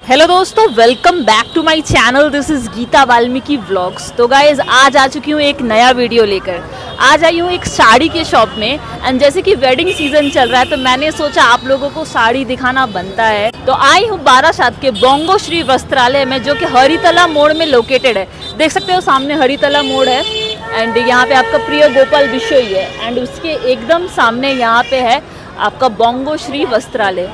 Hello दोस्तों, welcome back to my channel. This is Geeta Valmiki vlogs. तो guys आज आ चुकी हूँ एक नया वीडियो लेकर। आज आई हूँ एक साड़ी के शॉप में एंड जैसे कि वेडिंग सीजन चल रहा है तो मैंने सोचा आप लोगों को साड़ी दिखाना बनता है। तो आई हूँ बारासात के बोंगो श्री वस्त्रालय में, जो कि हरितला मोड़ में लोकेटेड है। देख सकते हो सामने हरितला मोड़ है एंड यहाँ पे आपका प्रिय गोपाल बिशोई है एंड उसके एकदम सामने यहाँ पे है आपका बोंगो श्री वस्त्रालय।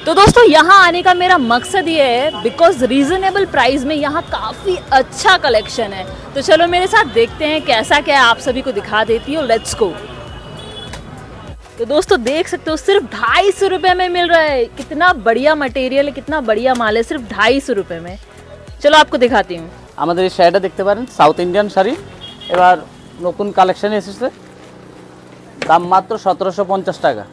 तो दोस्तों यहाँ आने का मेरा मकसद ये है बिकॉज रीजनेबल प्राइस में यहाँ काफ़ी अच्छा कलेक्शन है। तो चलो मेरे साथ देखते हैं कैसा क्या है, आप सभी को दिखा देती हूँ। Let's go. तो दोस्तों देख सकते हो सिर्फ 250 रुपये में मिल रहा है। कितना बढ़िया मटेरियल है, कितना बढ़िया माल है, सिर्फ 250 रुपये में। चलो आपको दिखाती हूँ। আমাদের এই শাড়িটা দেখতে পারেন, সাউথ ইন্ডিয়ান শাড়ি। এবার নতুন কালেকশন এসেছে, দাম মাত্র 1750 টাকা।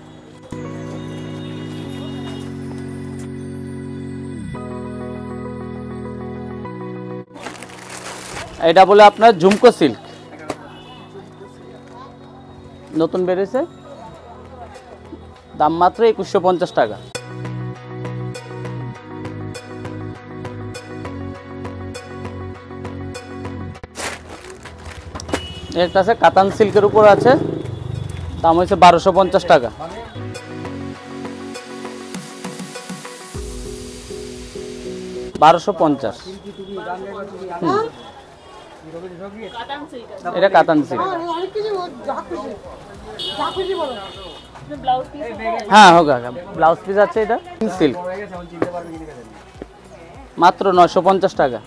এটা বলে আপনার ঝুমকো সিল্ক, নতুন বেরিয়েছে, দাম মাত্র 2150 টাকা। একটা আছে কাতান সিল্কের উপর আছে, দাম হচ্ছে 1250 টাকা। এটা কাতান সিল্ক। হ্যাঁ হোগা, ব্লাউজ পিস আছে। এটা সিল্ক মাত্র 950 টাকা।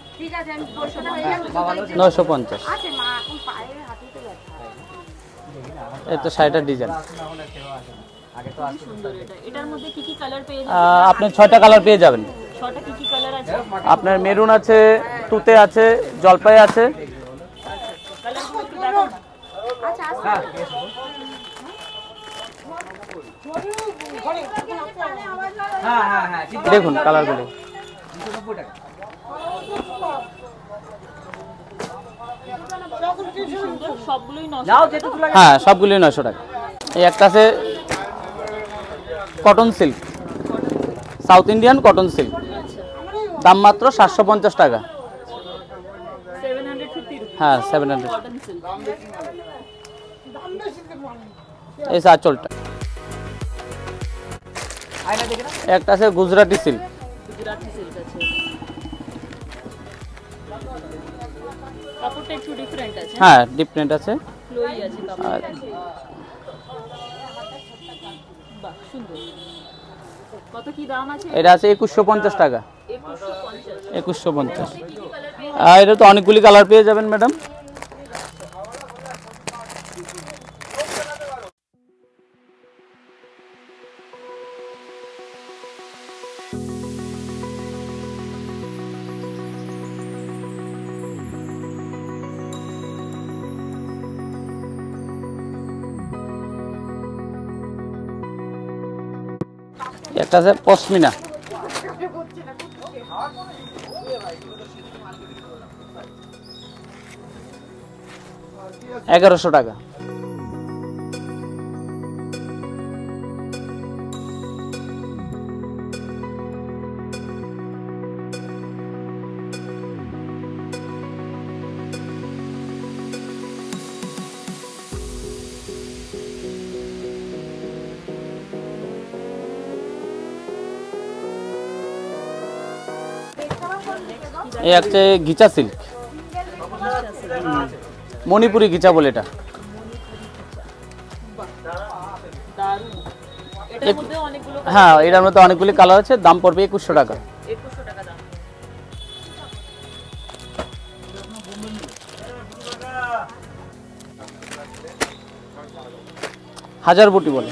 950। এটা শাড়িটার ডিজাইন। আপনি 6টা কালার পেয়ে যাবেন। আপনার মেরুন আছে, তুতে আছে, জলপাই আছে। দেখুন কালারগুলো। হ্যাঁ সবগুলোই 900 টাকা। এই একটা আছে cotton silk, south Indian cotton silk, দাম মাত্র 750 টাকা। হ্যাঁ 700। এই আঁচলটা। একটা আছে গুজরাটি সিল্ক। হ্যাঁ ডিফারেন্ট আছে। এটা আছে 2150 টাকা। 2150। এটা তো অনেকগুলি কালার পেয়ে যাবেন ম্যাডাম। একটা আছে পশমিনা। $1100 টাকা। এই একটা গিচা সিল্ক, মণিপুরি গিচা বলে এটা। হ্যাঁ এটার মধ্যে অনেকগুলি কালার আছে, দাম পড়বে 2100 টাকা। হাজার বুটি বলে।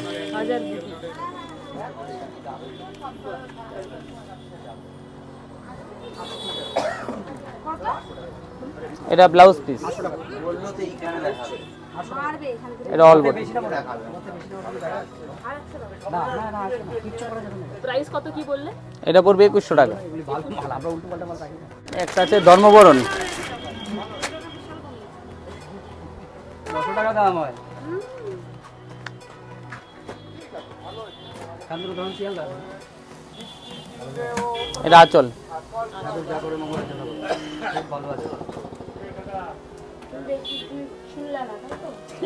এটা ব্লাউজ পিস, এটা অল বডি। প্রাইস কত কি বললে? এটা পড়বে 2100 টাকা। একটা আছে ধর্মবরণ, 900 টাকা দাম হয়। এটা আঁচল,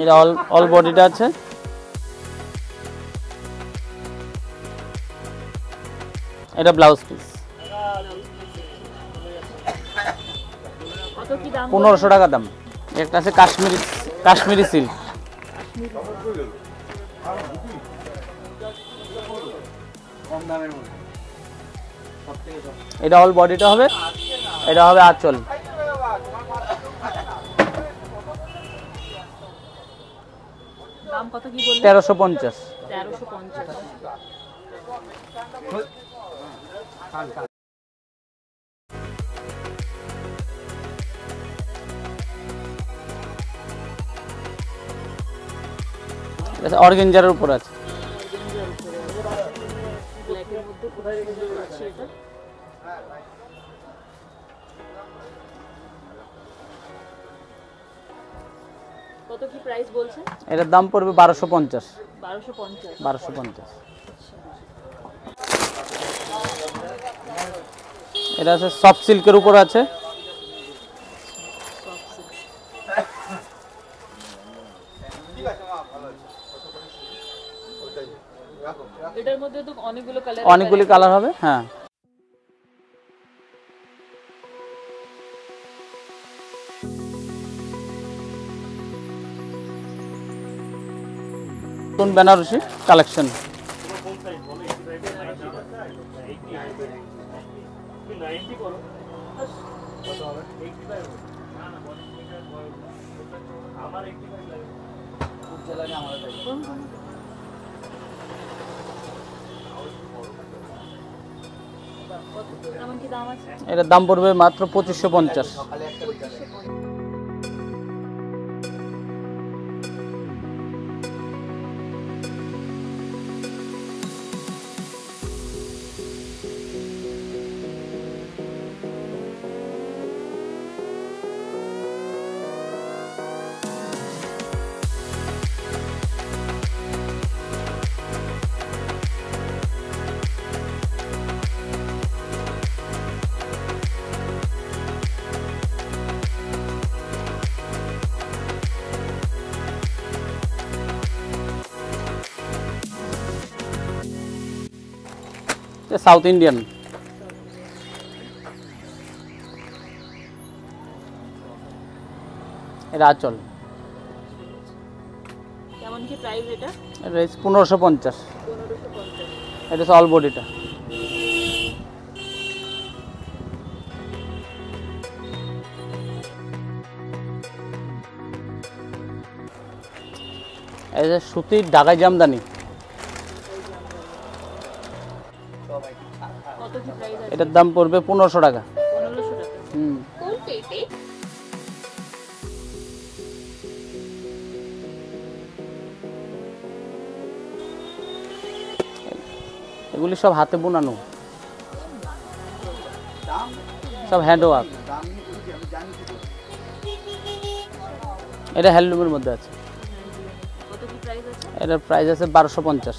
এটা অল বডিটা আছে। এটা ব্লাউজ পিস, কত কি দাম? 1500 টাকা দাম। একটা আছে কাশ্মীরি সিল্ক, এটা অল বডিটা হবে, এটা হবে আঁচল। দাম কত কি বললেন? 1350। 1350। অর্গানজার উপর আছে। ব্ল্যাকের মধ্যে কোথায় আছে এটা? কত কি প্রাইস বলছেন? এটার দাম পড়বে 1250। 1250। 1250। এটা আছে সফট সিল্কের উপর আছে। এটার মধ্যে তো অনেকগুলি কালার হবে। হ্যাঁ, কোন বেনারসি কালেকশন। কেমন কি দাম আছে? এটার দাম পড়বে মাত্র 2550। সাউথ ইন্ডিয়ান, এটা আঁচল। কেমন কি প্রাইস এটা? এটা 1550। 1550। এটা অল বডিটা। এই যে সুতির ঢাকাই জামদানি, কত কি প্রাইস আছে? এটার দাম পড়বে 1500 টাকা। 1500 টাকা। কোন পেটে? এগুলি সব হাতে বোনানো, সব হ্যান্ড ওয়ার্ক। এটা হ্যান্ডলুমের মধ্যে আছে। কত কি প্রাইস আছে? এটার প্রাইস আছে 1250। 1250।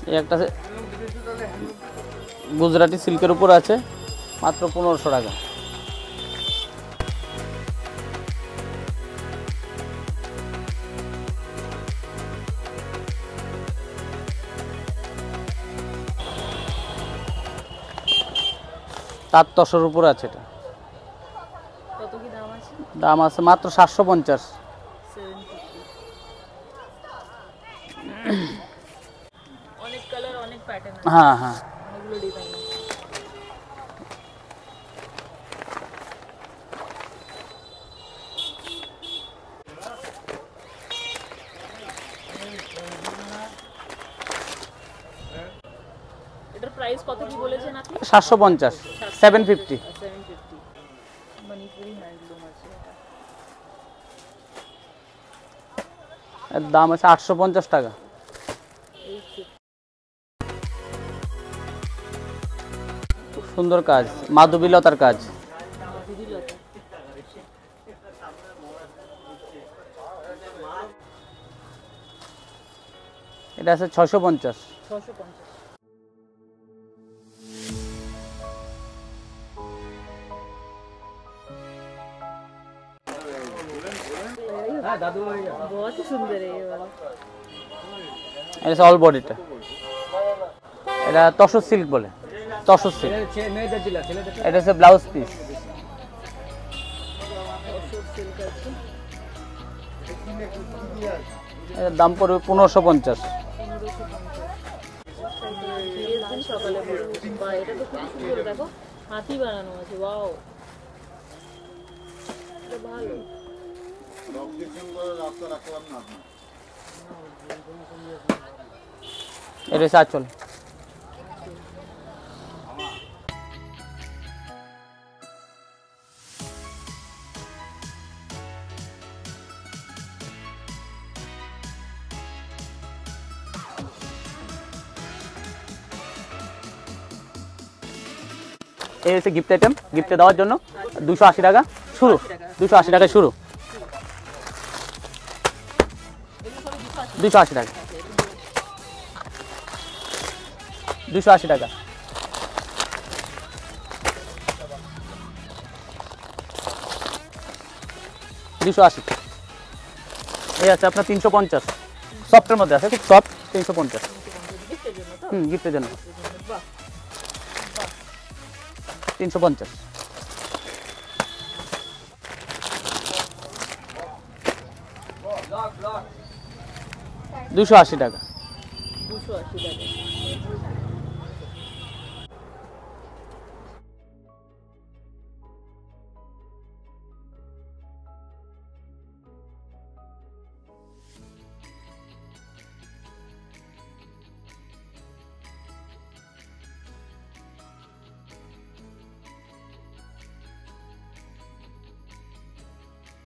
এই একটা আছে গুজরাটি সিল্কের উপর আছে, মাত্র 1500 টাকা। তার তসর উপর আছে। এটা কত কি দাম আছে? দাম আছে মাত্র 750। 750। অনেক কালার, অনেক প্যাটার্ন আছে। হ্যাঁ হ্যাঁ, অনেকগুলো ডিজাইন আছে। এটার প্রাইস কত কি বলেছেন আপনি? 750। 750। 750। মণিপুরি হ্যান্ডলুম আছে এটা। এর দাম আছে 850 টাকা। খুব সুন্দর কাজ, মাধবীলতার কাজ। মাধবীলতা। এটা আছে 650। 650। बहुत ही सुंदर है ये वाला। এটা অল বডিটা, এটা তসর সিল্ক বলে, তসর সিল্ক। এটা হচ্ছে ব্লাউজ পিস। এর দাম পড়বে 1550। সকালে বা এটা তো খুব সুন্দর, দেখো হাতি বানানো আছে, ওয়াও এটা ভালো। এটা হচ্ছে আঁচল। এই হচ্ছে গিফট আইটেম, গিফটে দেওয়ার জন্য 280 টাকা শুরু, 280 টাকায় শুরু, 280 টাকা, 280 টাকা। এই আছে আপনার 350, সফটের মধ্যে আছে, খুব সফট, 350। গিফটের জন্য 350। 280 টাকা। 280 টাকা।